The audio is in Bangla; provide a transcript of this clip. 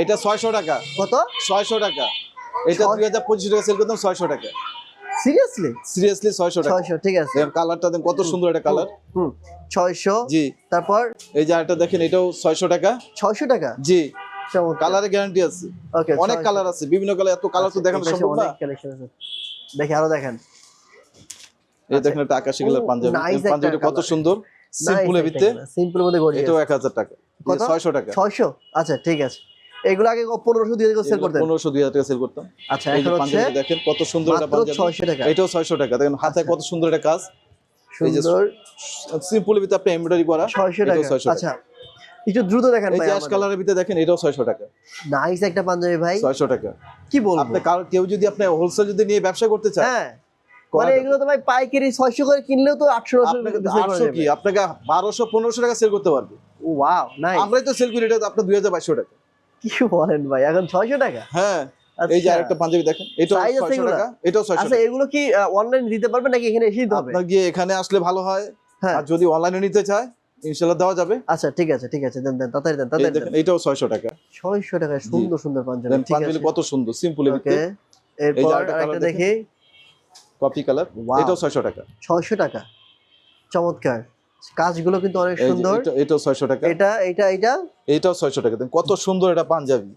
এটা 600 টাকা। কত? 600 টাকা। এটা 2025 টাকা সেল করতাম 600 টাকা। সিরিয়াসলি? সিরিয়াসলি 600 টাকা। 600, ঠিক আছে। দেখেন কালারটা দেখেন কত সুন্দর একটা কালার। 600। জি। তারপর এই যে আরেকটা দেখেন এটাও 600 টাকা। 600 টাকা? জি। চমৎকার। কালারে গ্যারান্টি আছে। ওকে, অনেক কালার আছে, বিভিন্ন কালার, এত কালার তো দেখানো সম্ভব না। অনেক কালেকশন আছে। দেখি আরো দেখেন। এই দেখেন একটা আকাশি কালার পাঞ্জাবি। পাঞ্জাবিটা কত সুন্দর, সিম্পল এর ভিতরে। সিম্পল মধ্যে গড়িয়ে। এটাও 1000 টাকা। কত? 600 টাকা। 600? আচ্ছা ঠিক আছে। এগুলো আগে 1500 দিয়ে সেল করতেন? 1500 2000 টাকা সেল করতাম। আচ্ছা, এই যে এখন হচ্ছে পাঞ্জাবি দেখেন কত সুন্দর একটা মাত্র পাঞ্জাবি। 600 টাকা। এটাও 600 টাকা। দেখেন হাতে কত সুন্দর একটা কাজ। সুন্দর সিম্পল এর ভিতরে আপনি এমব্রয়ডারি করা। 600 টাকা। এটাও 600 টাকা। আচ্ছা, একটু দ্রুত দেখান এই ভাই যে অ্যাশ আমাদের। কালারের ভিতরে দেখেন এটাও 600 টাকা। নাইস একটা পাঞ্জাবি ভাই। 600 টাকা। কি বলবো? আপনি কেউ যদি আপনি হোলসেল যদি নিয়ে ব্যবসা করতে চায়, হ্যাঁ, মানে এগুলো তো ভাই পাইকারি 600 করে কিনলেও তো 800 আপনাকে 800 কি আপনাকে 1200 1500 টাকা সেল করতে পারবে। Wow, nice. আমরাই তো সেল করি, এটা তো আপনার 2200 টাকা। কি বলেন ভাই, এখন 600 টাকা? হ্যাঁ। এই যে আরেকটা পাঞ্জাবি দেখেন এটাও 600 টাকা। এটাও 600 আচ্ছা, টাকা। এগুলো কি অনলাইন দিতে পারবেন নাকি এখানে এসেই দিতে হবে? আপনার গিয়ে এখানে আসলে ভালো হয়। হ্যাঁ। আর যদি অনলাইনে নিতে চায় ইনশাআল্লাহ দেওয়া যাবে। আচ্ছা ঠিক আছে, ঠিক আছে, দেন তাড়াতাড়ি দেন, এই তাড়াতাড়ি দেখেন দেন। এটাও 600 টাকা। 600 টাকায় সুন্দর সুন্দর পাঞ্জাবি। দেন ঠিক পাঞ্জাবি আছে, কত সুন্দর, সিম্পল এর ওকে। ভিতরে। এরপর আরেকটা আরেকটা কালার দেখি। Copy colour. এটাও 600 টাকা। 600 টাকা, চমৎকার। কাজগুলো কিন্তু অনেক এই যে সুন্দর। এটাও 600 টাকা। এটা এটাও 600 টাকা। দেন কত সুন্দর এটা পাঞ্জাবি।